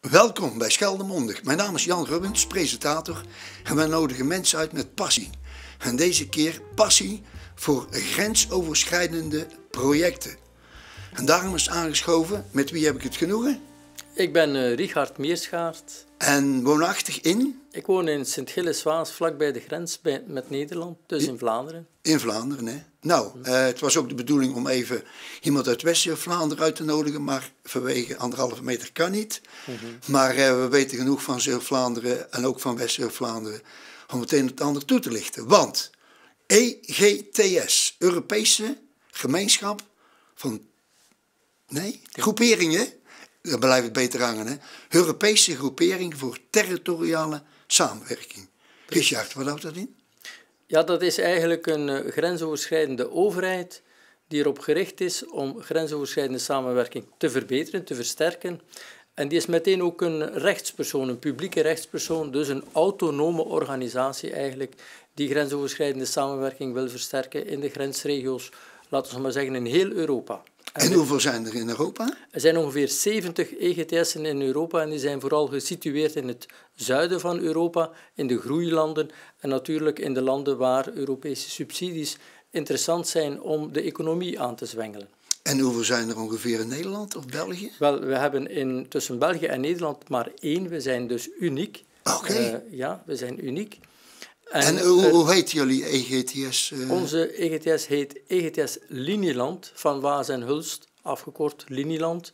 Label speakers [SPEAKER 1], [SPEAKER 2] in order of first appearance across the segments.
[SPEAKER 1] Welkom bij Scheldemondig. Mijn naam is Jan Rubbens, presentator. En wij nodigen mensen uit met passie. En deze keer passie voor grensoverschrijdende projecten. En daarom is aangeschoven, met wie heb ik het genoegen?
[SPEAKER 2] Ik ben Richard Meerschaert.
[SPEAKER 1] En woonachtig in?
[SPEAKER 2] Ik woon in Sint-Gilles-Waas, vlakbij de grens met Nederland, dus in Vlaanderen.
[SPEAKER 1] In Vlaanderen, hè? Nou, het was ook de bedoeling om even iemand uit West-Vlaanderen uit te nodigen, maar vanwege 1,5 meter kan niet. Maar we weten genoeg van Zuid-Vlaanderen en ook van West-Vlaanderen om meteen het ander toe te lichten. Want EGTS, Europese Gemeenschap van... Nee, groeperingen... Dan blijft het beter hangen, hè? Europese groepering voor territoriale samenwerking. Richard, wat houdt dat in?
[SPEAKER 2] Ja, dat is eigenlijk een grensoverschrijdende overheid die erop gericht is om grensoverschrijdende samenwerking te verbeteren, te versterken. En die is meteen ook een rechtspersoon, een publieke rechtspersoon, dus een autonome organisatie eigenlijk, die grensoverschrijdende samenwerking wil versterken in de grensregio's, laten we maar zeggen, in heel Europa.
[SPEAKER 1] En hoeveel zijn er in Europa?
[SPEAKER 2] Er zijn ongeveer 70 EGTS'en in Europa en die zijn vooral gesitueerd in het zuiden van Europa, in de groeilanden en natuurlijk in de landen waar Europese subsidies interessant zijn om de economie aan te zwengelen.
[SPEAKER 1] En hoeveel zijn er ongeveer in Nederland of België?
[SPEAKER 2] Wel, we hebben tussen België en Nederland maar 1. We zijn dus uniek.
[SPEAKER 1] Oké.
[SPEAKER 2] Ja, we zijn uniek.
[SPEAKER 1] En hoe heet jullie EGTS?
[SPEAKER 2] Onze EGTS heet EGTS Linieland, van Waas en Hulst, afgekort Linieland.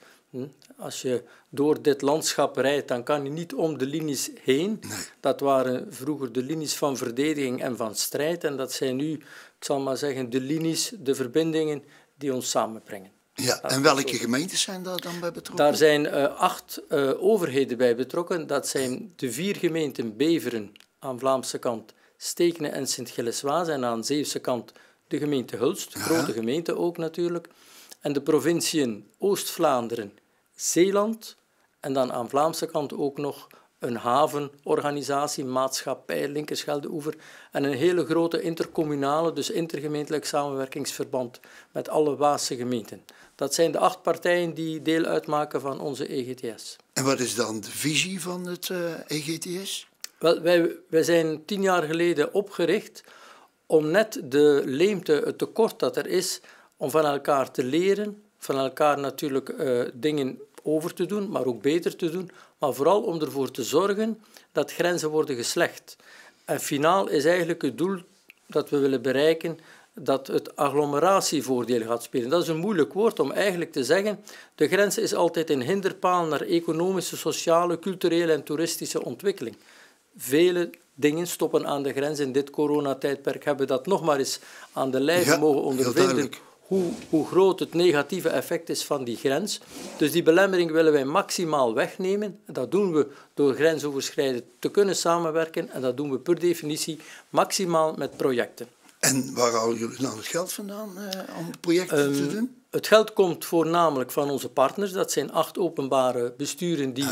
[SPEAKER 2] Als je door dit landschap rijdt, dan kan je niet om de linies heen.
[SPEAKER 1] Nee.
[SPEAKER 2] Dat waren vroeger de linies van verdediging en van strijd. En dat zijn nu, ik zal maar zeggen, de linies, de verbindingen die ons samenbrengen.
[SPEAKER 1] Ja, en welke gemeentes zijn daar dan bij betrokken?
[SPEAKER 2] Daar zijn 8 overheden bij betrokken. Dat zijn de 4 gemeenten Beveren aan Vlaamse kant, Stekene en Sint-Gilles-Waas en aan Zeeuwse kant de gemeente Hulst, grote gemeente ook natuurlijk, en de provinciën Oost-Vlaanderen, Zeeland en dan aan Vlaamse kant ook nog een havenorganisatie, maatschappij, Linkerschelde-oever en een hele grote intercommunale, dus intergemeentelijk samenwerkingsverband met alle Waasse gemeenten. Dat zijn de 8 partijen die deel uitmaken van onze EGTS.
[SPEAKER 1] En wat is dan de visie van het EGTS?
[SPEAKER 2] Wel, wij zijn 10 jaar geleden opgericht om net de leemte, het tekort dat er is, om van elkaar te leren, van elkaar natuurlijk dingen over te doen, maar ook beter te doen, maar vooral om ervoor te zorgen dat grenzen worden geslecht. En finaal is eigenlijk het doel dat we willen bereiken dat het agglomeratievoordeel gaat spelen. Dat is een moeilijk woord om eigenlijk te zeggen. De grens is altijd een hinderpaal naar economische, sociale, culturele en toeristische ontwikkeling. Vele dingen stoppen aan de grens. In dit coronatijdperk hebben we dat nog maar eens aan de lijve mogen ondervinden. Hoe groot het negatieve effect is van die grens. Dus die belemmering willen wij maximaal wegnemen. Dat doen we door grensoverschrijdend te kunnen samenwerken. En dat doen we per definitie maximaal met projecten.
[SPEAKER 1] En waar halen jullie dan het geld vandaan om projecten te doen?
[SPEAKER 2] Het geld komt voornamelijk van onze partners. Dat zijn 8 openbare besturen die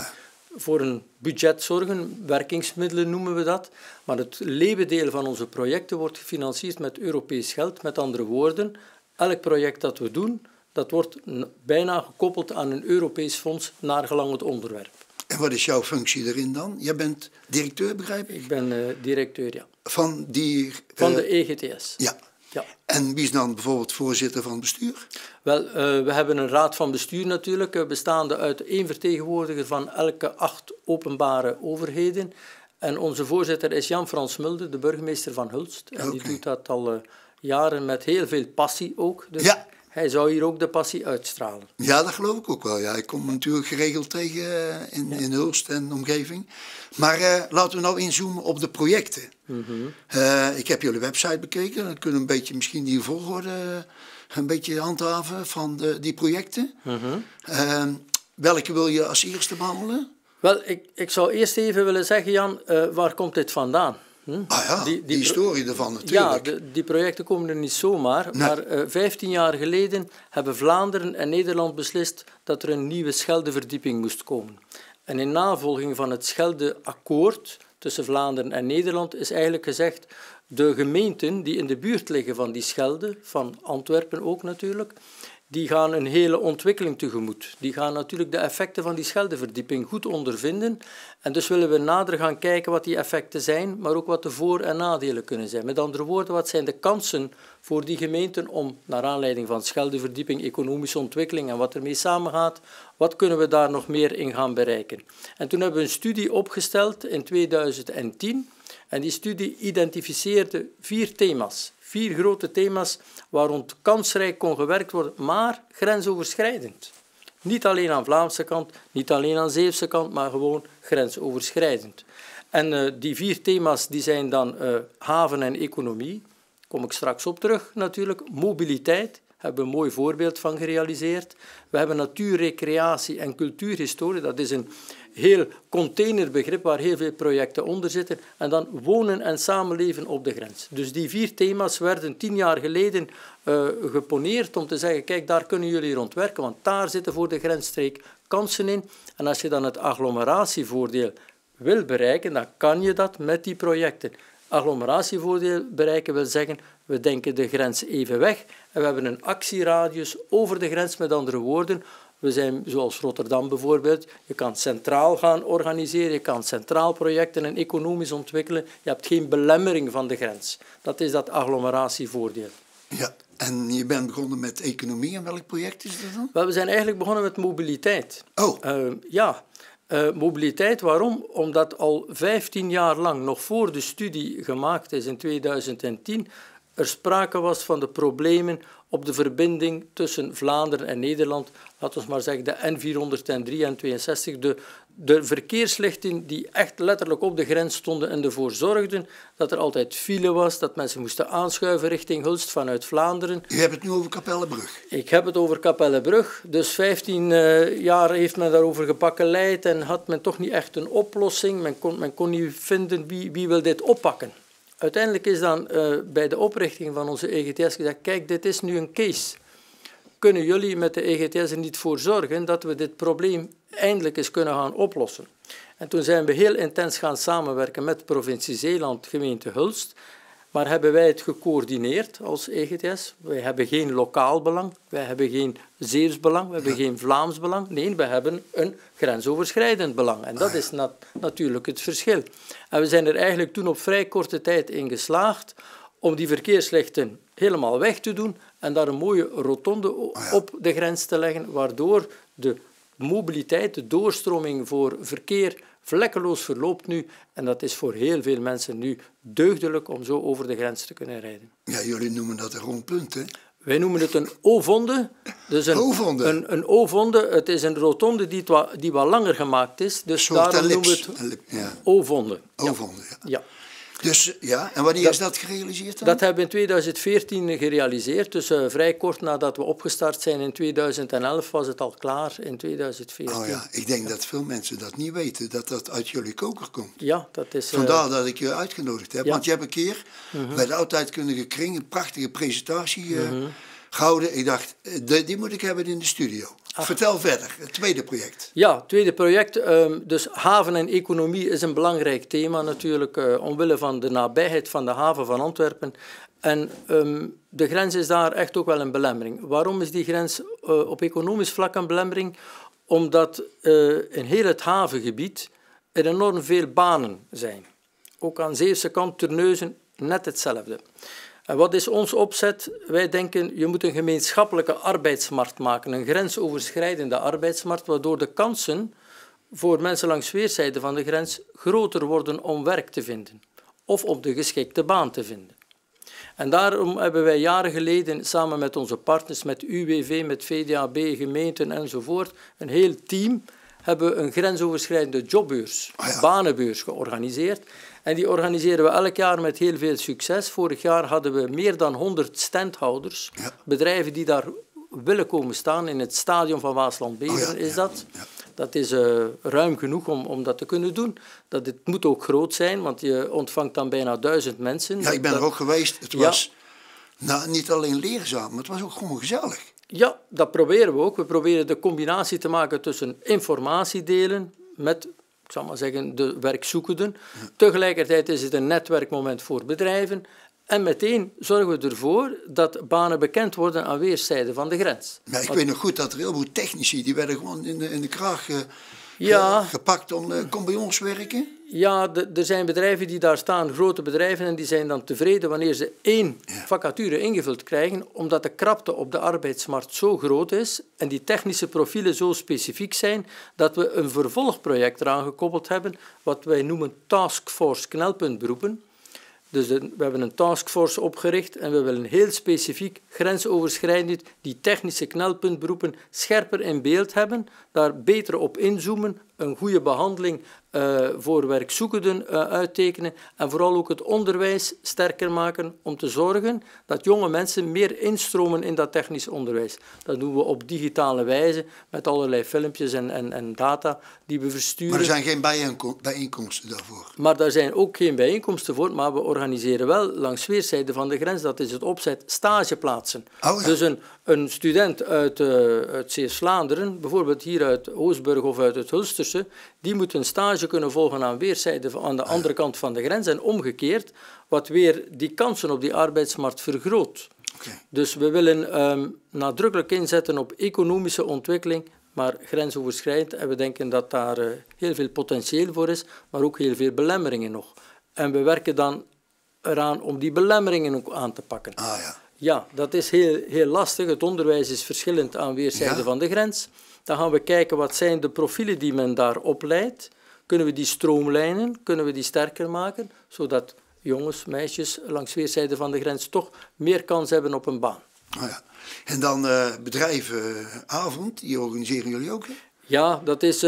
[SPEAKER 2] voor een budget zorgen. Werkingsmiddelen noemen we dat. Maar het leeuwendeel van onze projecten wordt gefinancierd met Europees geld. Met andere woorden, elk project dat we doen, dat wordt bijna gekoppeld aan een Europees fonds naar gelang het onderwerp.
[SPEAKER 1] En wat is jouw functie erin dan? Jij bent directeur, begrijp ik?
[SPEAKER 2] Ik ben directeur, ja.
[SPEAKER 1] Van
[SPEAKER 2] de EGTS.
[SPEAKER 1] Ja.
[SPEAKER 2] Ja.
[SPEAKER 1] En wie is dan bijvoorbeeld voorzitter van het bestuur?
[SPEAKER 2] Wel, we hebben een raad van bestuur natuurlijk, bestaande uit 1 vertegenwoordiger van elke 8 openbare overheden. En onze voorzitter is Jan-Frans Mulder, de burgemeester van Hulst. En die doet dat al jaren met heel veel passie ook. Dus hij zou hier ook de passie uitstralen. Ja,
[SPEAKER 1] dat geloof ik ook wel. Ja, ik kom natuurlijk geregeld tegen in Hulst en omgeving. Maar laten we nou inzoomen op de projecten. Ik heb jullie website bekeken. Dan kunnen we een beetje misschien die volgorde een beetje handhaven van die projecten. Welke wil je als eerste behandelen?
[SPEAKER 2] Wel, ik zou eerst even willen zeggen, Jan, waar komt dit vandaan?
[SPEAKER 1] Die historie ervan natuurlijk.
[SPEAKER 2] Ja, die projecten komen er niet zomaar. Nee. Maar 15 jaar geleden hebben Vlaanderen en Nederland beslist dat er een nieuwe Scheldeverdieping moest komen. En in navolging van het Scheldeakkoord tussen Vlaanderen en Nederland is eigenlijk gezegd, de gemeenten die in de buurt liggen van die Schelde, van Antwerpen ook natuurlijk, die gaan een hele ontwikkeling tegemoet. Die gaan natuurlijk de effecten van die Scheldeverdieping goed ondervinden. En dus willen we nader gaan kijken wat die effecten zijn, maar ook wat de voor- en nadelen kunnen zijn. Met andere woorden, wat zijn de kansen voor die gemeenten om, naar aanleiding van Scheldeverdieping, economische ontwikkeling en wat ermee samengaat, wat kunnen we daar nog meer in gaan bereiken? En toen hebben we een studie opgesteld in 2010 en die studie identificeerde 4 thema's. 4 grote thema's waar rond kansrijk kon gewerkt worden, maar grensoverschrijdend. Niet alleen aan Vlaamse kant, niet alleen aan Zeeuwse kant, maar gewoon grensoverschrijdend. En die 4 thema's die zijn dan haven en economie. Daar kom ik straks op terug natuurlijk. Mobiliteit, hebben we een mooi voorbeeld van gerealiseerd. We hebben natuur, recreatie en cultuurhistorie. Dat is een heel containerbegrip waar heel veel projecten onder zitten. En dan wonen en samenleven op de grens. Dus die 4 thema's werden 10 jaar geleden geponeerd om te zeggen, kijk, daar kunnen jullie rond werken, want daar zitten voor de grensstreek kansen in. En als je dan het agglomeratievoordeel wil bereiken, dan kan je dat met die projecten. Agglomeratievoordeel bereiken wil zeggen, we denken de grens even weg en we hebben een actieradius over de grens, met andere woorden. We zijn, zoals Rotterdam bijvoorbeeld, je kan centraal gaan organiseren, je kan centraal projecten en economisch ontwikkelen. Je hebt geen belemmering van de grens. Dat is dat agglomeratievoordeel.
[SPEAKER 1] Ja, en je bent begonnen met economie. En welk project is dat dan?
[SPEAKER 2] Wel, we zijn eigenlijk begonnen met mobiliteit.
[SPEAKER 1] Oh.
[SPEAKER 2] Mobiliteit, waarom? Omdat al 15 jaar lang, nog voor de studie gemaakt is in 2010, er sprake was van de problemen op de verbinding tussen Vlaanderen en Nederland. Laten we maar zeggen de N403 en 62, de verkeerslichten die echt letterlijk op de grens stonden en ervoor zorgden dat er altijd file was, dat mensen moesten aanschuiven richting Hulst vanuit Vlaanderen.
[SPEAKER 1] U hebt het nu over Kapellebrug.
[SPEAKER 2] Ik heb het over Kapellebrug. Dus 15 jaar heeft men daarover gebakkeleid en had men toch niet echt een oplossing. Men kon niet vinden wie wil dit oppakken. Uiteindelijk is dan bij de oprichting van onze EGTS gezegd, kijk, dit is nu een case. Kunnen jullie met de EGTS er niet voor zorgen dat we dit probleem eindelijk eens kunnen gaan oplossen? En toen zijn we heel intens gaan samenwerken met de provincie Zeeland, gemeente Hulst. Maar hebben wij het gecoördineerd als EGTS? Wij hebben geen lokaal belang, wij hebben geen Zeeuws belang, we hebben geen Vlaams belang. Nee, we hebben een grensoverschrijdend belang. En dat is natuurlijk het verschil. En we zijn er eigenlijk toen op vrij korte tijd in geslaagd om die verkeerslichten helemaal weg te doen en daar een mooie rotonde op de grens te leggen, waardoor de mobiliteit, de doorstroming voor verkeer vlekkeloos verloopt nu. En dat is voor heel veel mensen nu deugdelijk om zo over de grens te kunnen rijden.
[SPEAKER 1] Ja, jullie noemen dat een rondpunt, hè?
[SPEAKER 2] Wij noemen het een O-vonde. Dus een O-vonde. Het is een rotonde die wat langer gemaakt is. Dus daarom noemen we het O-vonde.
[SPEAKER 1] O-vonde,
[SPEAKER 2] ja.
[SPEAKER 1] Dus ja, en wanneer is dat gerealiseerd dan?
[SPEAKER 2] Dat hebben we in 2014 gerealiseerd. Dus vrij kort nadat we opgestart zijn in 2011 was het al klaar in 2014.
[SPEAKER 1] Oh ja, ik denk dat veel mensen dat niet weten, dat dat uit jullie koker komt.
[SPEAKER 2] Ja, dat is...
[SPEAKER 1] Vandaar dat ik je uitgenodigd heb. Ja. Want je hebt een keer bij de Oudtijdkundige Kring een prachtige presentatie gehouden. Ik dacht, die moet ik hebben in de studio. Vertel verder, het tweede project. Ja, het
[SPEAKER 2] tweede project. Dus haven en economie is een belangrijk thema natuurlijk, omwille van de nabijheid van de haven van Antwerpen. En de grens is daar echt ook wel een belemmering. Waarom is die grens op economisch vlak een belemmering? Omdat in heel het havengebied er enorm veel banen zijn. Ook aan de Zeeuwse kant, Terneuzen, net hetzelfde. En wat is ons opzet? Wij denken, je moet een gemeenschappelijke arbeidsmarkt maken, een grensoverschrijdende arbeidsmarkt, waardoor de kansen voor mensen langs weerszijden van de grens groter worden om werk te vinden of om de geschikte baan te vinden. En daarom hebben wij jaren geleden samen met onze partners, met UWV, met VDAB, gemeenten enzovoort, een heel team, hebben we een grensoverschrijdende jobbeurs, banenbeurs georganiseerd. En die organiseren we elk jaar met heel veel succes. Vorig jaar hadden we meer dan 100 standhouders, bedrijven die daar willen komen staan. In het stadion van Waasland-Beveren is dat. Ja. Dat is ruim genoeg om dat te kunnen doen. Het moet ook groot zijn, want je ontvangt dan bijna 1000 mensen.
[SPEAKER 1] Ja, ik ben er ook geweest. Het was niet alleen leerzaam, maar het was ook gewoon gezellig.
[SPEAKER 2] Ja, dat proberen we ook. We proberen de combinatie te maken tussen informatiedelen met, ik zal maar zeggen, de werkzoekenden. Ja. Tegelijkertijd is het een netwerkmoment voor bedrijven En meteen zorgen we ervoor dat banen bekend worden aan weerszijden van de grens.
[SPEAKER 1] Maar ik weet nog goed dat er heel veel technici, die werden gewoon in de kraag gepakt om, kom bij ons werken.
[SPEAKER 2] Ja, er zijn bedrijven die daar staan, grote bedrijven, en die zijn dan tevreden wanneer ze 1 vacature ingevuld krijgen, omdat de krapte op de arbeidsmarkt zo groot is en die technische profielen zo specifiek zijn, dat we een vervolgproject eraan gekoppeld hebben, wat wij noemen Taskforce knelpuntberoepen. Dus we hebben een taskforce opgericht en we willen heel specifiek, grensoverschrijdend, die technische knelpuntberoepen scherper in beeld hebben, daar beter op inzoomen, een goede behandeling voor werkzoekenden uittekenen en vooral ook het onderwijs sterker maken om te zorgen dat jonge mensen meer instromen in dat technisch onderwijs. Dat doen we op digitale wijze met allerlei filmpjes en data die we versturen.
[SPEAKER 1] Maar er zijn geen bijeenkomsten daarvoor?
[SPEAKER 2] Maar daar zijn ook geen bijeenkomsten voor, maar we organiseren wel langs weerszijden van de grens, dat is het opzet, stageplaatsen.
[SPEAKER 1] Oh, ja.
[SPEAKER 2] Dus een student uit Zeeuws-Vlaanderen, bijvoorbeeld hier uit Oostburg of uit het Hulsterse, die moet een stage kunnen volgen aan weerszijden aan de andere kant van de grens en omgekeerd, wat weer die kansen op die arbeidsmarkt vergroot. Okay. Dus we willen nadrukkelijk inzetten op economische ontwikkeling, maar grensoverschrijdend. En we denken dat daar heel veel potentieel voor is, maar ook heel veel belemmeringen nog. En we werken dan eraan om die belemmeringen ook aan te pakken.
[SPEAKER 1] Ah, ja.
[SPEAKER 2] Ja, dat is heel lastig. Het onderwijs is verschillend aan weerszijden van de grens. Dan gaan we kijken wat zijn de profielen die men daar opleidt. Kunnen we die stroomlijnen, kunnen we die sterker maken, zodat jongens, meisjes langs weerszijden van de grens toch meer kans hebben op een baan.
[SPEAKER 1] Oh ja. En dan bedrijvenavond, die organiseren jullie ook? Hè?
[SPEAKER 2] Ja, dat is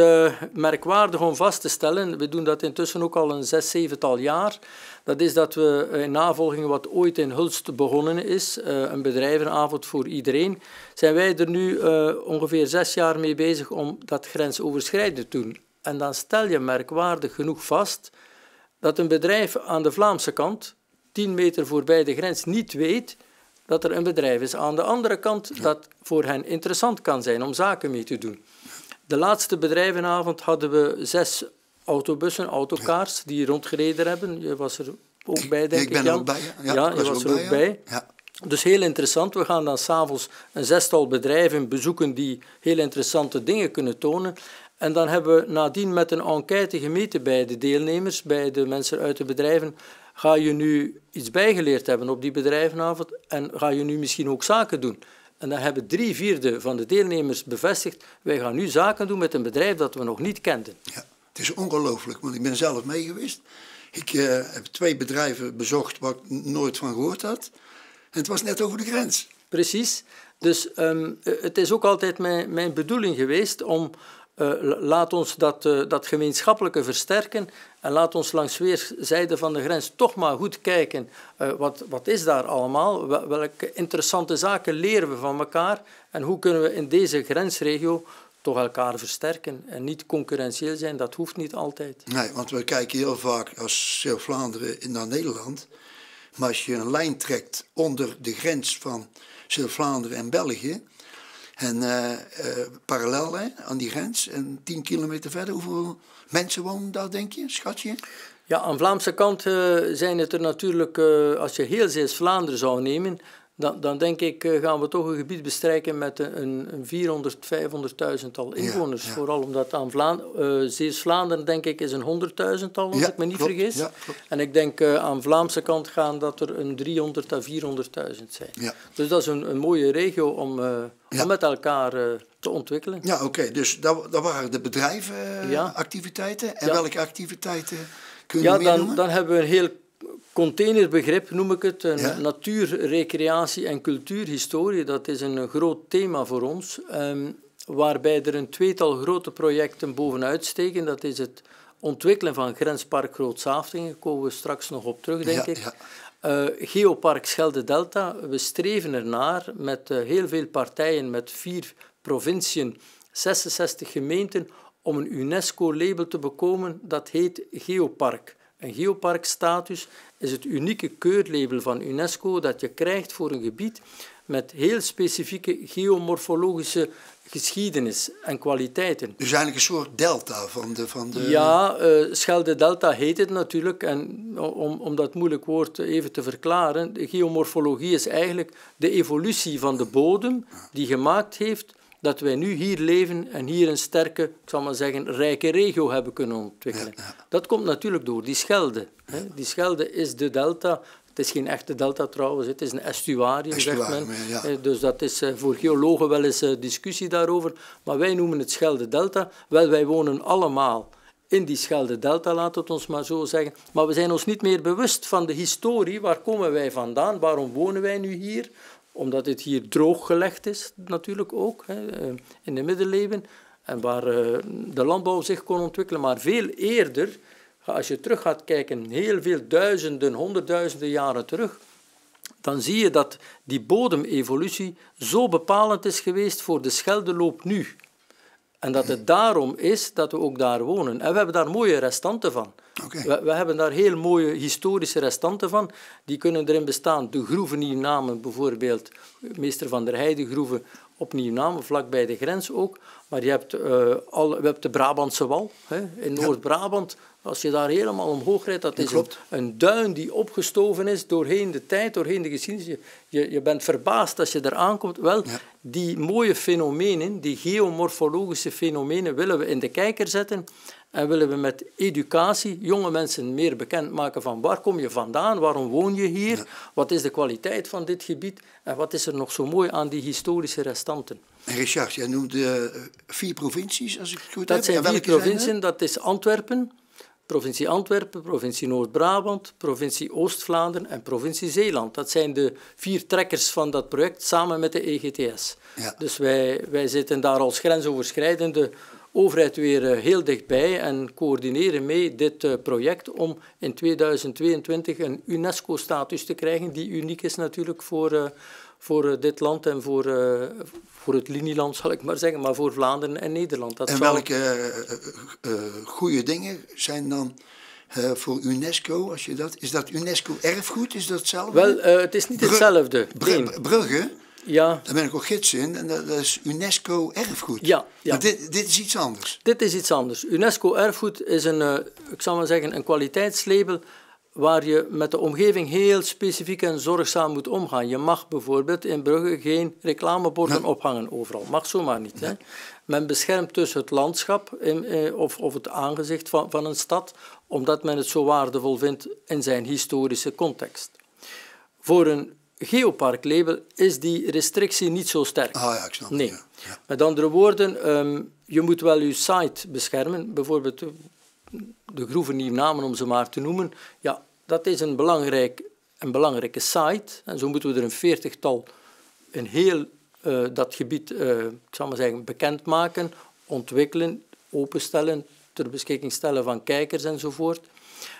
[SPEAKER 2] merkwaardig om vast te stellen. We doen dat intussen ook al een 6-7-tal jaar. Dat is dat we in navolging wat ooit in Hulst begonnen is, een bedrijvenavond voor iedereen, zijn wij er nu ongeveer 6 jaar mee bezig om dat grensoverschrijdend te doen. En dan stel je merkwaardig genoeg vast dat een bedrijf aan de Vlaamse kant, 10 meter voorbij de grens, niet weet dat er een bedrijf is aan de andere kant dat voor hen interessant kan zijn om zaken mee te doen. De laatste bedrijvenavond hadden we 6 autobussen, autocars, die rondgereden hebben. Je was er ook bij, denk ik, Jan.
[SPEAKER 1] Ik ben er ook bij.
[SPEAKER 2] Ja, je was er ook bij.
[SPEAKER 1] Ja.
[SPEAKER 2] Dus heel interessant. We gaan dan 's avonds een 6-tal bedrijven bezoeken die heel interessante dingen kunnen tonen. En dan hebben we nadien met een enquête gemeten bij de deelnemers, bij de mensen uit de bedrijven. Ga je nu iets bijgeleerd hebben op die bedrijvenavond en ga je nu misschien ook zaken doen? En dan hebben 3/4 van de deelnemers bevestigd, wij gaan nu zaken doen met een bedrijf dat we nog niet kenden.
[SPEAKER 1] Ja, het is ongelooflijk, want ik ben zelf mee geweest. Ik heb 2 bedrijven bezocht waar ik nooit van gehoord had. En het was net over de grens.
[SPEAKER 2] Precies. Dus het is ook altijd mijn bedoeling geweest om... laat ons dat gemeenschappelijke versterken en laat ons langs weerszijden van de grens toch maar goed kijken wat is daar allemaal, welke interessante zaken leren we van elkaar en hoe kunnen we in deze grensregio toch elkaar versterken en niet concurrentieel zijn, dat hoeft niet altijd.
[SPEAKER 1] Nee, want we kijken heel vaak als Zeeuws-Vlaanderen naar Nederland, maar als je een lijn trekt onder de grens van Zeeuws-Vlaanderen en België, en parallel aan die grens, en 10 kilometer verder, hoeveel mensen wonen daar, denk je, schat je?
[SPEAKER 2] Ja, aan de Vlaamse kant zijn het er natuurlijk, als je heel Zeeuws-Vlaanderen zou nemen, dan denk ik gaan we toch een gebied bestrijken met een 400.000, 500.000-tal inwoners. Ja. Vooral omdat aan Zeeuws-Vlaanderen, denk ik, is een 100.000-tal, als ik me niet vergis. Ja, en ik denk aan de Vlaamse kant gaan dat er een 300.000 à 400.000 zijn. Ja. Dus dat is een mooie regio om met elkaar te ontwikkelen.
[SPEAKER 1] Ja, oké. Dus dat waren de bedrijvenactiviteiten. En welke activiteiten kunnen we meer noemen?
[SPEAKER 2] Dan hebben we een heel containerbegrip, noem ik het, natuur, recreatie en cultuurhistorie. Dat is een groot thema voor ons, waarbij er een 2-tal grote projecten bovenuit steken. Dat is het ontwikkelen van Grenspark Groot-Saaflingen, daar komen we straks nog op terug, denk ik. Ja. Geopark Schelde-Delta, we streven ernaar met heel veel partijen, met 4 provinciën, 66 gemeenten, om een UNESCO-label te bekomen, dat heet Geopark. Een geoparkstatus is het unieke keurlabel van UNESCO dat je krijgt voor een gebied met heel specifieke geomorfologische geschiedenis en kwaliteiten.
[SPEAKER 1] Dus eigenlijk een soort delta van de...
[SPEAKER 2] Ja, Schelde-delta heet het natuurlijk. En om dat moeilijk woord even te verklaren, de geomorfologie is eigenlijk de evolutie van de bodem die gemaakt heeft dat wij nu hier leven en hier een sterke, ik zal maar zeggen, rijke regio hebben kunnen ontwikkelen. Ja. Dat komt natuurlijk door die Schelde. Hè. Die Schelde is de delta. Het is geen echte delta trouwens, het is een estuarium, zegt men. Ja. Dus dat is voor geologen wel eens discussie daarover. Maar wij noemen het Schelde-delta. Wel, wij wonen allemaal in die Schelde-delta, laat het ons maar zo zeggen. Maar we zijn ons niet meer bewust van de historie. Waar komen wij vandaan? Waarom wonen wij nu hier? Omdat het hier drooggelegd is, natuurlijk ook, in de middeleeuwen. En waar de landbouw zich kon ontwikkelen. Maar veel eerder, als je terug gaat kijken, heel veel duizenden, honderdduizenden jaren terug, dan zie je dat die bodemevolutie zo bepalend is geweest voor de Scheldeloop nu. En dat het daarom is dat we ook daar wonen. En we hebben daar mooie restanten van. Okay. We hebben daar heel mooie historische restanten van. Die kunnen erin bestaan. De groeven Nieuwnamen bijvoorbeeld, meester Van der Heijden groeven op Nieuwnamen, vlakbij de grens ook. Maar je hebt, we hebben de Brabantse Wal in Noord-Brabant. Als je daar helemaal omhoog rijdt, dat is een duin die opgestoven is doorheen de tijd, doorheen de geschiedenis. Je bent verbaasd als je daar aankomt. Wel, die mooie fenomenen, die geomorfologische fenomenen, willen we in de kijker zetten en willen we met educatie jonge mensen meer bekend maken van waar kom je vandaan, waarom woon je hier, wat is de kwaliteit van dit gebied en wat is er nog zo mooi aan die historische restanten.
[SPEAKER 1] En Richard, jij noemde 4 provincies, als ik het goed
[SPEAKER 2] heb.
[SPEAKER 1] Dat
[SPEAKER 2] zijn 4 provinciën, dat is Antwerpen, provincie Antwerpen, provincie Noord-Brabant, provincie Oost-Vlaanderen en provincie Zeeland. Dat zijn de 4 trekkers van dat project, samen met de EGTS. Ja. Dus wij zitten daar als grensoverschrijdende overheid weer heel dichtbij en coördineren mee dit project om in 2022 een UNESCO-status te krijgen, die uniek is natuurlijk voor dit land en voor het linieland, zal ik maar zeggen, maar voor Vlaanderen en Nederland.
[SPEAKER 1] En welke goede dingen zijn dan voor UNESCO? Is dat UNESCO-erfgoed? Is dat hetzelfde?
[SPEAKER 2] Wel, het is niet hetzelfde.
[SPEAKER 1] Brugge?
[SPEAKER 2] Ja.
[SPEAKER 1] Daar ben ik ook gids in en dat is UNESCO-erfgoed.
[SPEAKER 2] Ja.
[SPEAKER 1] Maar dit is iets anders.
[SPEAKER 2] Dit is iets anders. UNESCO-erfgoed is ik zal maar zeggen, een kwaliteitslabel waar je met de omgeving heel specifiek en zorgzaam moet omgaan. Je mag bijvoorbeeld in Brugge geen reclameborden ophangen overal. Mag zomaar niet. Hè? Men beschermt dus het landschap of het aangezicht van een stad, omdat men het zo waardevol vindt in zijn historische context. Voor een geoparklabel is die restrictie niet zo sterk.
[SPEAKER 1] Ja, ik snap het.
[SPEAKER 2] Nee. Ja. Met andere woorden, je moet wel je site beschermen, bijvoorbeeld de groeven Nieuwnamen, om ze maar te noemen. Ja, dat is een belangrijke site. En zo moeten we er een 40-tal in heel dat gebied, ik zal maar zeggen, bekendmaken, ontwikkelen, openstellen, ter beschikking stellen van kijkers enzovoort.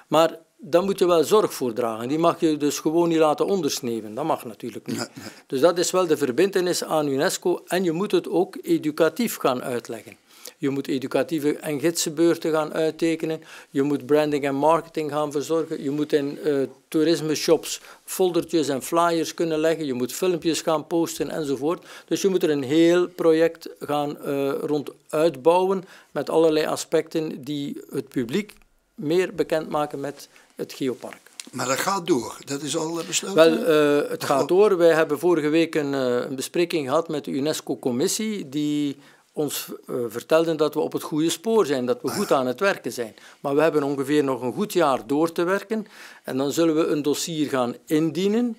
[SPEAKER 2] Maar daar moet je wel zorg voor dragen. Die mag je dus gewoon niet laten ondersneeuwen. Dat mag natuurlijk niet. Nee. Dus dat is wel de verbintenis aan UNESCO en je moet het ook educatief gaan uitleggen. Je moet educatieve en gidsenbeurten gaan uittekenen. Je moet branding en marketing gaan verzorgen. Je moet in toerisme-shops foldertjes en flyers kunnen leggen. Je moet filmpjes gaan posten enzovoort. Dus je moet er een heel project gaan rond uitbouwen met allerlei aspecten die het publiek meer bekendmaken met het geopark.
[SPEAKER 1] Maar dat gaat door, dat is al besloten?
[SPEAKER 2] Wel, het gaat door. Wij hebben vorige week een bespreking gehad met de UNESCO-commissie die ons vertelden dat we op het goede spoor zijn, dat we goed aan het werken zijn. Maar we hebben ongeveer nog een goed jaar door te werken en dan zullen we een dossier gaan indienen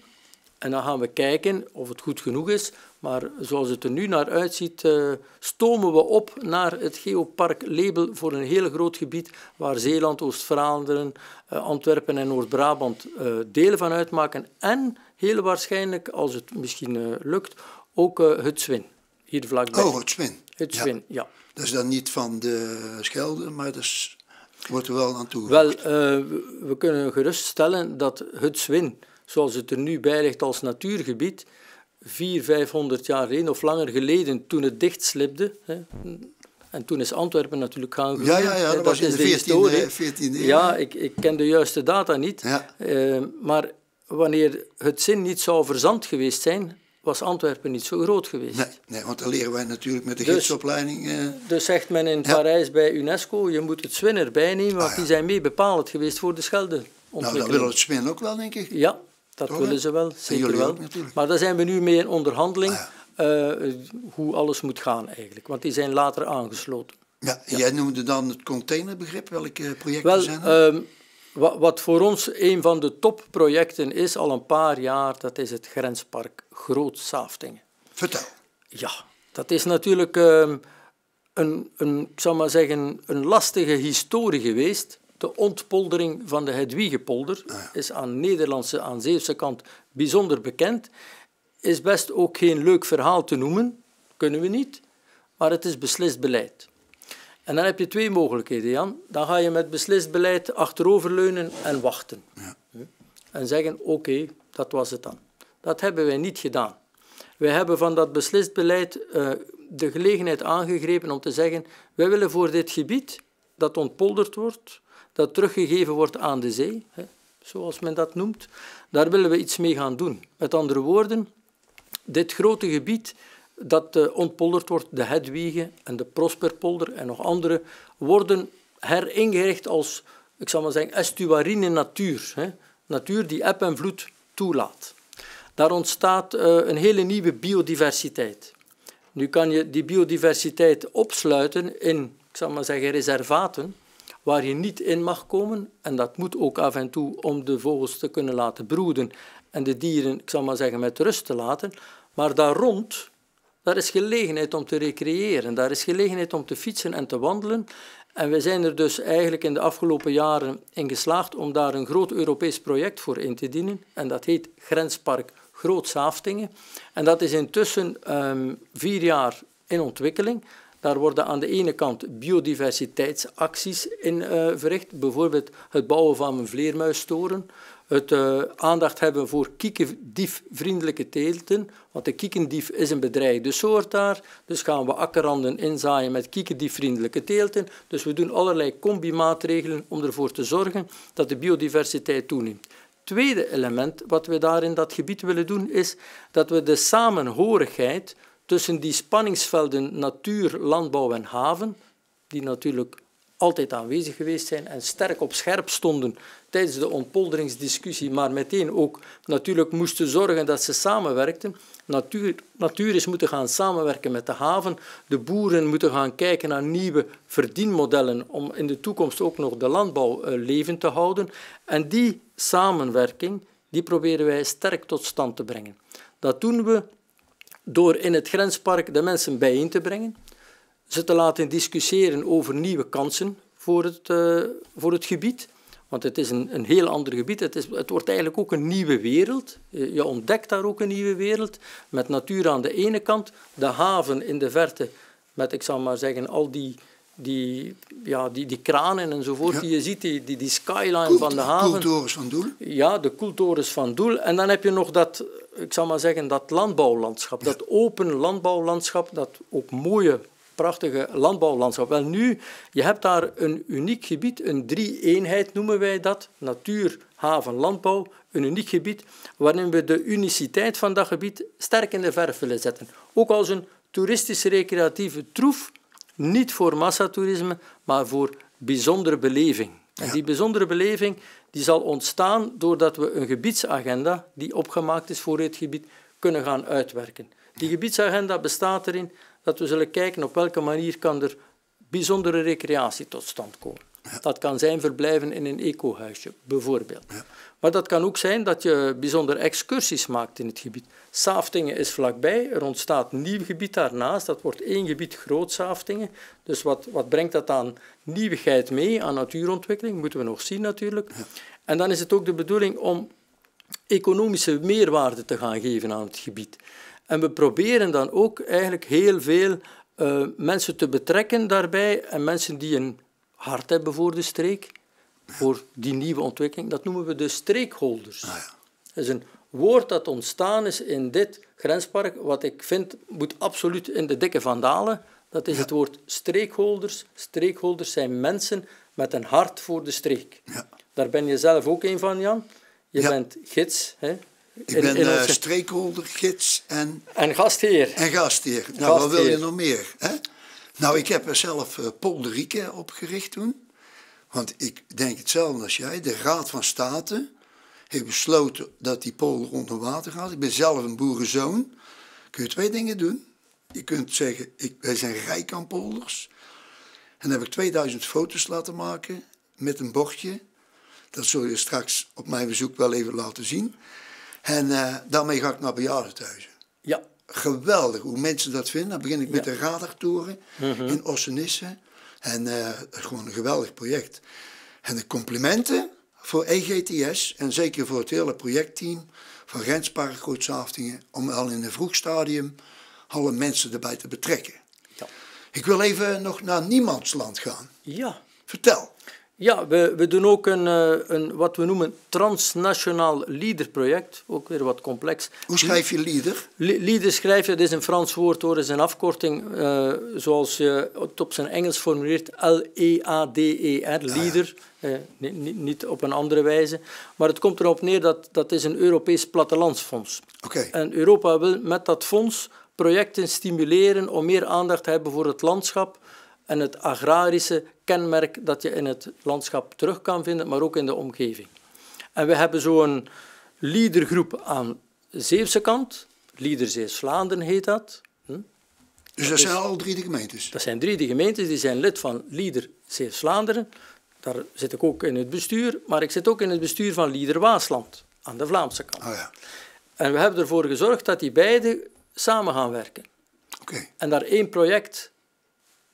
[SPEAKER 2] en dan gaan we kijken of het goed genoeg is. Maar zoals het er nu naar uitziet, stomen we op naar het geoparklabel voor een heel groot gebied waar Zeeland, Oost-Vlaanderen, Antwerpen en Noord-Brabant delen van uitmaken. En heel waarschijnlijk, als het misschien lukt, ook het Zwin, hier vlakbij.
[SPEAKER 1] Oh, het Zwin.
[SPEAKER 2] Het Zwin, ja.
[SPEAKER 1] Dat is dan niet van de Schelde, maar dat wordt er wel aan toegevoegd.
[SPEAKER 2] Wel, we kunnen geruststellen dat het Zwin, zoals het er nu bij ligt als natuurgebied, 400-500 jaar geleden of langer geleden, toen het dichtslipte, en toen is Antwerpen natuurlijk gaan groeien.
[SPEAKER 1] Ja, dat was in de 14e eeuw.
[SPEAKER 2] Ja, ik ken de juiste data niet. Ja. Maar wanneer het Zin niet zou verzand geweest zijn, was Antwerpen niet zo groot geweest.
[SPEAKER 1] Nee, want dan leren wij natuurlijk met de gidsopleiding.
[SPEAKER 2] Dus zegt men in Parijs bij UNESCO, je moet het Zwin erbij nemen, want die zijn mee bepalend geweest voor de Schelde-ontwikkeling.
[SPEAKER 1] Nou, dat willen het Zwin ook wel, denk ik.
[SPEAKER 2] Ja, dat willen ze wel, zeker wel.
[SPEAKER 1] Ook,
[SPEAKER 2] maar daar zijn we nu mee in onderhandeling, hoe alles moet gaan eigenlijk. Want die zijn later aangesloten.
[SPEAKER 1] Ja, jij noemde dan het containerbegrip. Welke projecten zijn er?
[SPEAKER 2] Wat voor ons een van de topprojecten is, al een paar jaar, dat is het grenspark Groot-Saaftingen.
[SPEAKER 1] Vertel.
[SPEAKER 2] Ja, dat is natuurlijk ik zal maar zeggen, een lastige historie geweest. De ontpoldering van de Hedwigepolder is aan Nederlandse, aan Zeeuwse kant bijzonder bekend. Is best ook geen leuk verhaal te noemen, kunnen we niet, maar het is beslist beleid. En dan heb je twee mogelijkheden, Jan. Dan ga je met beslist beleid achteroverleunen en wachten. Ja. En zeggen, oké, dat was het dan. Dat hebben wij niet gedaan. Wij hebben van dat beslist beleid de gelegenheid aangegrepen om te zeggen, wij willen voor dit gebied dat ontpolderd wordt, dat teruggegeven wordt aan de zee, zoals men dat noemt, daar willen we iets mee gaan doen. Met andere woorden, dit grote gebied dat ontpolderd wordt, de Hedwige en de Prosperpolder en nog andere, worden heringericht als, ik zal maar zeggen, estuarine natuur. Natuur die eb en vloed toelaat. Daar ontstaat een hele nieuwe biodiversiteit. Nu kan je die biodiversiteit opsluiten in, ik zal maar zeggen, reservaten, waar je niet in mag komen. En dat moet ook af en toe om de vogels te kunnen laten broeden en de dieren, ik zal maar zeggen, met rust te laten. Maar daar rond, daar is gelegenheid om te recreëren, daar is gelegenheid om te fietsen en te wandelen. En we zijn er dus eigenlijk in de afgelopen jaren in geslaagd om daar een groot Europees project voor in te dienen. En dat heet Grenspark Groot-Saaftingen. En dat is intussen 4 jaar in ontwikkeling. Daar worden aan de ene kant biodiversiteitsacties in verricht. Bijvoorbeeld het bouwen van een vleermuistoren. Het aandacht hebben voor kiekendiefvriendelijke teelten. Want de kiekendief is een bedreigde soort daar. Dus gaan we akkerranden inzaaien met kiekendiefvriendelijke teelten. Dus we doen allerlei combi-maatregelen om ervoor te zorgen dat de biodiversiteit toeneemt. Tweede element wat we daar in dat gebied willen doen is dat we de samenhorigheid tussen die spanningsvelden natuur, landbouw en haven, die natuurlijk altijd aanwezig geweest zijn en sterk op scherp stonden tijdens de ontpolderingsdiscussie, maar meteen ook natuurlijk moesten zorgen dat ze samenwerkten. Natuur is moeten gaan samenwerken met de haven. De boeren moeten gaan kijken naar nieuwe verdienmodellen om in de toekomst ook nog de landbouw levend te houden. En die samenwerking, die proberen wij sterk tot stand te brengen. Dat doen we door in het grenspark de mensen bijeen te brengen, ze te laten discussiëren over nieuwe kansen voor het gebied. Want het is een heel ander gebied. Het wordt eigenlijk ook een nieuwe wereld. Je ontdekt daar ook een nieuwe wereld. Met natuur aan de ene kant, de haven in de verte, met, ik zal maar zeggen, al die kranen enzovoort, die je ziet, die skyline van de haven.
[SPEAKER 1] De koeltorens van Doel.
[SPEAKER 2] Ja, de koeltorens van Doel. En dan heb je nog dat, ik zal maar zeggen, dat landbouwlandschap. Dat open landbouwlandschap, dat ook mooie, prachtige landbouwlandschap. Wel nu, je hebt daar een uniek gebied, een 3-eenheid noemen wij dat. Natuur, haven, landbouw. Een uniek gebied waarin we de uniciteit van dat gebied sterk in de verf willen zetten. Ook als een toeristische recreatieve troef. Niet voor massatoerisme, maar voor bijzondere beleving. En die bijzondere beleving die zal ontstaan doordat we een gebiedsagenda die opgemaakt is voor dit gebied kunnen gaan uitwerken. Die gebiedsagenda bestaat erin dat we zullen kijken op welke manier kan er bijzondere recreatie tot stand komen. Ja. Dat kan zijn verblijven in een ecohuisje, bijvoorbeeld. Ja. Maar dat kan ook zijn dat je bijzondere excursies maakt in het gebied. Saaftingen is vlakbij, er ontstaat een nieuw gebied daarnaast. Dat wordt 1 gebied Groot-Saaftingen. Dus wat brengt dat aan nieuwigheid mee, aan natuurontwikkeling? Moeten we nog zien natuurlijk. Ja. En dan is het ook de bedoeling om economische meerwaarde te gaan geven aan het gebied. En we proberen dan ook eigenlijk heel veel mensen te betrekken daarbij en mensen die een hart hebben voor de streek, voor die nieuwe ontwikkeling. Dat noemen we de stakeholders. Ah, ja. Dat is een woord dat ontstaan is in dit grenspark, wat ik vind moet absoluut in de dikke vandalen. Dat is het woord stakeholders. Stakeholders zijn mensen met een hart voor de streek. Ja. Daar ben je zelf ook een van, Jan. Je bent gids, hè?
[SPEAKER 1] Ik ben streekholdergids en
[SPEAKER 2] gastheer.
[SPEAKER 1] En gastheer. Nou, wat wil je nog meer? Hè? Nou, ik heb er zelf Polder Rieke opgericht toen. Want ik denk hetzelfde als jij. De Raad van State heeft besloten dat die polder onder water gaat. Ik ben zelf een boerenzoon. Kun je 2 dingen doen. Je kunt zeggen, wij zijn rijk aan polders. En dan heb ik 2000 foto's laten maken met een bordje. Dat zul je straks op mijn bezoek wel even laten zien. En daarmee ga ik naar bejaardentehuizen.
[SPEAKER 2] Ja.
[SPEAKER 1] Geweldig hoe mensen dat vinden. Dan begin ik met de radartoren in Ossenisse. En gewoon een geweldig project. En de complimenten voor EGTS en zeker voor het hele projectteam van Renspark Grootsaftingen om al in een vroeg stadium alle mensen erbij te betrekken. Ja. Ik wil even nog naar niemandsland gaan.
[SPEAKER 2] Ja.
[SPEAKER 1] Vertel.
[SPEAKER 2] Ja, we doen ook een wat we noemen transnationaal leaderproject. Ook weer wat complex.
[SPEAKER 1] Hoe schrijf je leader?
[SPEAKER 2] Leader schrijf je, dat is een Frans woord hoor, dat is een afkorting zoals je het op zijn Engels formuleert, L-E-A-D-E-R, leader. Niet op een andere wijze. Maar het komt erop neer dat is een Europees plattelandsfonds.
[SPEAKER 1] Okay.
[SPEAKER 2] En Europa wil met dat fonds projecten stimuleren om meer aandacht te hebben voor het landschap en het agrarische kenmerk dat je in het landschap terug kan vinden, maar ook in de omgeving. En we hebben zo'n leadergroep aan Zeeuwse kant. Leader Zeeuws-Vlaanderen heet dat.
[SPEAKER 1] Dus dat zijn al 3 de gemeentes?
[SPEAKER 2] Dat zijn 3 de gemeentes, die zijn lid van Leader Zeeuws-Vlaanderen. Daar zit ik ook in het bestuur, maar ik zit ook in het bestuur van Leader Waasland, aan de Vlaamse kant.
[SPEAKER 1] Oh ja.
[SPEAKER 2] En we hebben ervoor gezorgd dat die beide samen gaan werken.
[SPEAKER 1] Okay.
[SPEAKER 2] En daar 1 project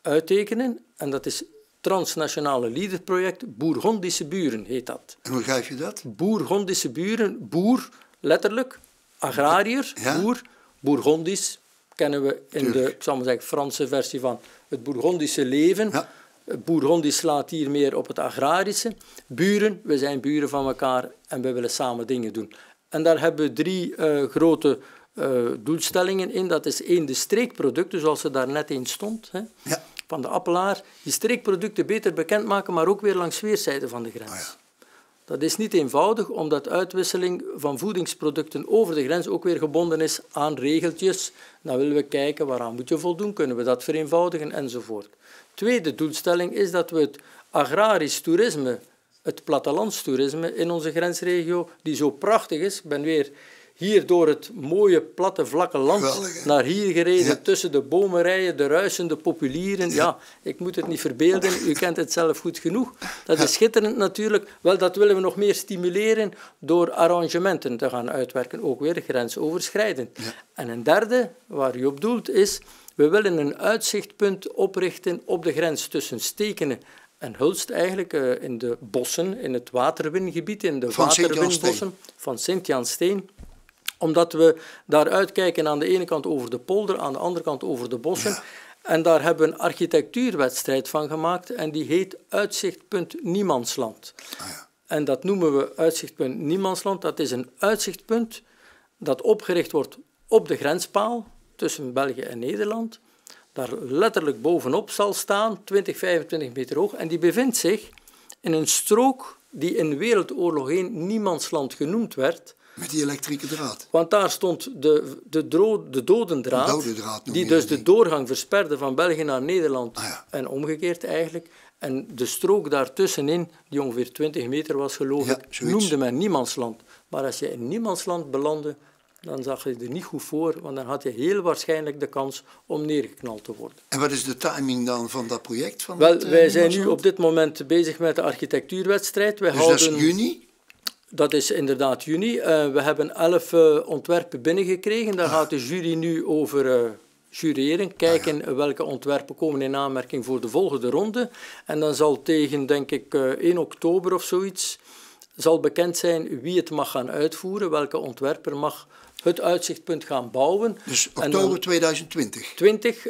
[SPEAKER 2] uittekenen, en dat is transnationale leaderproject Bourgondische Buren, heet dat.
[SPEAKER 1] En hoe schrijf je dat?
[SPEAKER 2] Bourgondische Buren, boer, letterlijk, agrariër, ja. Boer, Bourgondisch, kennen we in de, ik zal maar zeggen, Franse versie van het Bourgondische leven. Ja. Bourgondisch slaat hier meer op het agrarische. Buren, we zijn buren van elkaar en we willen samen dingen doen. En daar hebben we 3 grote doelstellingen in. Dat is 1, de streekproducten, zoals er daar net in stond, hè, ja. Van de appelaar. Die streekproducten beter bekendmaken, maar ook weer langs weerszijden van de grens. Oh ja. Dat is niet eenvoudig, omdat uitwisseling van voedingsproducten over de grens ook weer gebonden is aan regeltjes. Dan willen we kijken, waaraan moet je voldoen, kunnen we dat vereenvoudigen, enzovoort. Tweede doelstelling is dat we het agrarisch toerisme, het plattelandstoerisme in onze grensregio, die zo prachtig is, ik ben weer hier door het mooie, platte, vlakke land naar hier gereden, ja. Tussen de bomenrijen, de ruisende populieren. Ja, ik moet het niet verbeelden, u kent het zelf goed genoeg. Dat is schitterend natuurlijk. Wel, dat willen we nog meer stimuleren door arrangementen te gaan uitwerken, ook weer grensoverschrijdend. Ja. En een derde, waar u op doelt, is, we willen een uitzichtpunt oprichten op de grens tussen Stekene en Hulst, eigenlijk in de bossen, in het waterwingebied, in de waterwinbossen van Sint-Jansteen. Omdat we daar uitkijken aan de ene kant over de polder, aan de andere kant over de bossen. Ja. En daar hebben we een architectuurwedstrijd van gemaakt en die heet Uitzichtpunt Niemandsland. Ah ja. En dat noemen we Uitzichtpunt Niemandsland. Dat is een uitzichtpunt dat opgericht wordt op de grenspaal tussen België en Nederland. Daar letterlijk bovenop zal staan, 20, 25 meter hoog. En die bevindt zich in een strook die in Wereldoorlog 1 Niemandsland genoemd werd.
[SPEAKER 1] Met die elektrieke draad.
[SPEAKER 2] Want daar stond de dodendraad, die dus de doorgang versperde van België naar Nederland en omgekeerd eigenlijk. En de strook daartussenin, die ongeveer 20 meter was geloof ik, noemde men Niemandsland. Maar als je in Niemandsland belandde, dan zag je er niet goed voor, want dan had je heel waarschijnlijk de kans om neergeknald te worden.
[SPEAKER 1] En wat is de timing dan van dat project?
[SPEAKER 2] Wij zijn nu op dit moment bezig met de architectuurwedstrijd.
[SPEAKER 1] Dus dat is juni?
[SPEAKER 2] Dat is inderdaad juni. We hebben 11 ontwerpen binnengekregen. Daar gaat de jury nu over jureren. Kijken welke ontwerpen komen in aanmerking voor de volgende ronde. En dan zal tegen, denk ik, 1 oktober of zoiets, zal bekend zijn wie het mag gaan uitvoeren, welke ontwerper mag het uitzichtpunt gaan bouwen.
[SPEAKER 1] Dus oktober 2020?
[SPEAKER 2] 20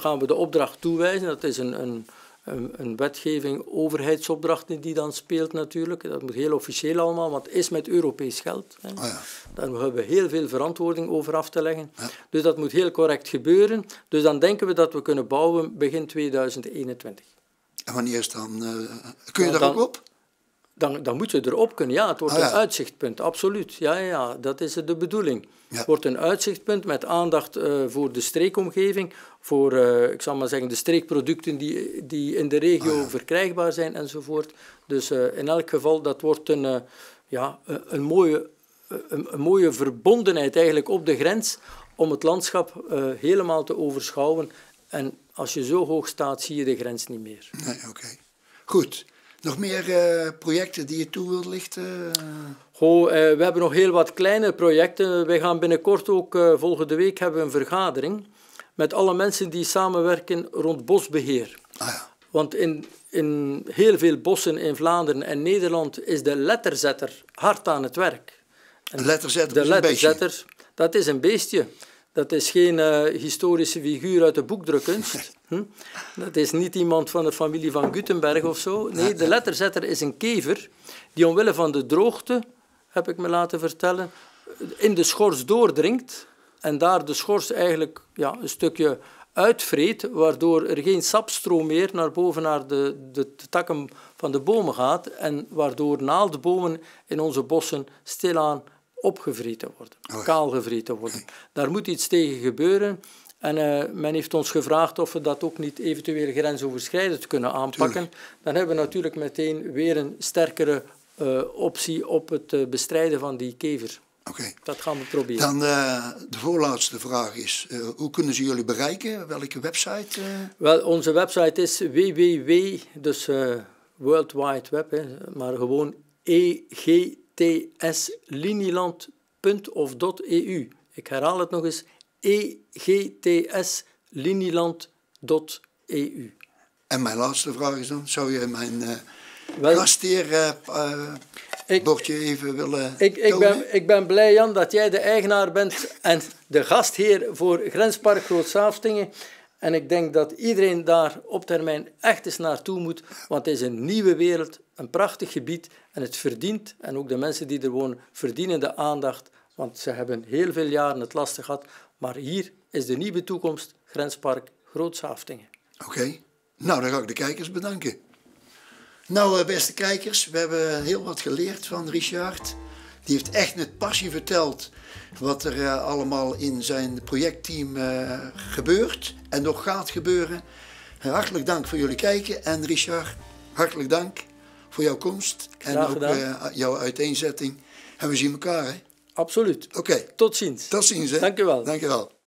[SPEAKER 2] gaan we de opdracht toewijzen. Dat is een wetgeving, overheidsopdracht die dan speelt natuurlijk. Dat moet heel officieel allemaal, want het is met Europees geld. Hè. Oh ja. Daar hebben we heel veel verantwoording over af te leggen. Ja. Dus dat moet heel correct gebeuren. Dus dan denken we dat we kunnen bouwen begin 2021.
[SPEAKER 1] En wanneer is dan... kun je daar ook op?
[SPEAKER 2] dan moet je erop kunnen. Ja, het wordt
[SPEAKER 1] Ah, ja.
[SPEAKER 2] een uitzichtpunt, absoluut. Ja, dat is de bedoeling.
[SPEAKER 1] Ja.
[SPEAKER 2] Het wordt een uitzichtpunt met aandacht voor de streekomgeving, voor ik zal maar zeggen, de streekproducten die in de regio verkrijgbaar zijn enzovoort. Dus in elk geval, dat wordt een mooie verbondenheid eigenlijk op de grens om het landschap helemaal te overschouwen. En als je zo hoog staat, zie je de grens niet meer.
[SPEAKER 1] Nee, oké. Goed. Nog meer projecten die je toe wilt lichten?
[SPEAKER 2] We hebben nog heel wat kleine projecten. Wij gaan binnenkort ook, volgende week, hebben we een vergadering met alle mensen die samenwerken rond bosbeheer.
[SPEAKER 1] Ah, ja.
[SPEAKER 2] Want in heel veel bossen in Vlaanderen en Nederland is de letterzetter hard aan het werk.
[SPEAKER 1] Een letterzetter
[SPEAKER 2] De
[SPEAKER 1] is een beestje.
[SPEAKER 2] letterzetter, dat is een beestje. Dat is geen historische figuur uit de boekdrukkunst. Dat is niet iemand van de familie van Gutenberg of zo. Nee, de letterzetter is een kever die omwille van de droogte, heb ik me laten vertellen, in de schors doordringt en daar de schors eigenlijk een stukje uitvreet, waardoor er geen sapstroom meer naar boven naar de takken van de bomen gaat en waardoor naaldbomen in onze bossen stilaan opgevreten worden, kaalgevreten worden. Daar moet iets tegen gebeuren. En men heeft ons gevraagd of we dat ook niet eventueel grensoverschrijdend kunnen aanpakken. Tuurlijk. Dan hebben we natuurlijk meteen weer een sterkere optie op het bestrijden van die kever.
[SPEAKER 1] Okay.
[SPEAKER 2] Dat gaan we proberen.
[SPEAKER 1] Dan de voorlaatste vraag is, hoe kunnen ze jullie bereiken? Welke website?
[SPEAKER 2] Wel, onze website is www, dus World Wide Web, maar gewoon egtslinieland.of.eu. Ik herhaal het nog eens, egtslinieland.eu.
[SPEAKER 1] En mijn laatste vraag is dan, zou je mijn gastheer bordje even willen tonen?
[SPEAKER 2] Ik ben blij, Jan, dat jij de eigenaar bent en de gastheer voor Grenspark Groot-Saafstingen. En ik denk dat iedereen daar op termijn echt eens naartoe moet, want het is een nieuwe wereld, een prachtig gebied en het verdient, en ook de mensen die er wonen, verdienen de aandacht, want ze hebben heel veel jaren het lastig gehad. Maar hier is de nieuwe toekomst, Grenspark Groot-Saafstingen.
[SPEAKER 1] Oké. Nou, dan ga ik de kijkers bedanken. Nou, beste kijkers, we hebben heel wat geleerd van Richard. Die heeft echt met passie verteld wat er allemaal in zijn projectteam gebeurt en nog gaat gebeuren. Hartelijk dank voor jullie kijken. En Richard, hartelijk dank voor jouw komst en ook jouw uiteenzetting. En we zien elkaar, hè?
[SPEAKER 2] Absoluut.
[SPEAKER 1] Oké.
[SPEAKER 2] Tot ziens.
[SPEAKER 1] Tot ziens, hè?
[SPEAKER 2] Dank u wel.
[SPEAKER 1] Dank je wel.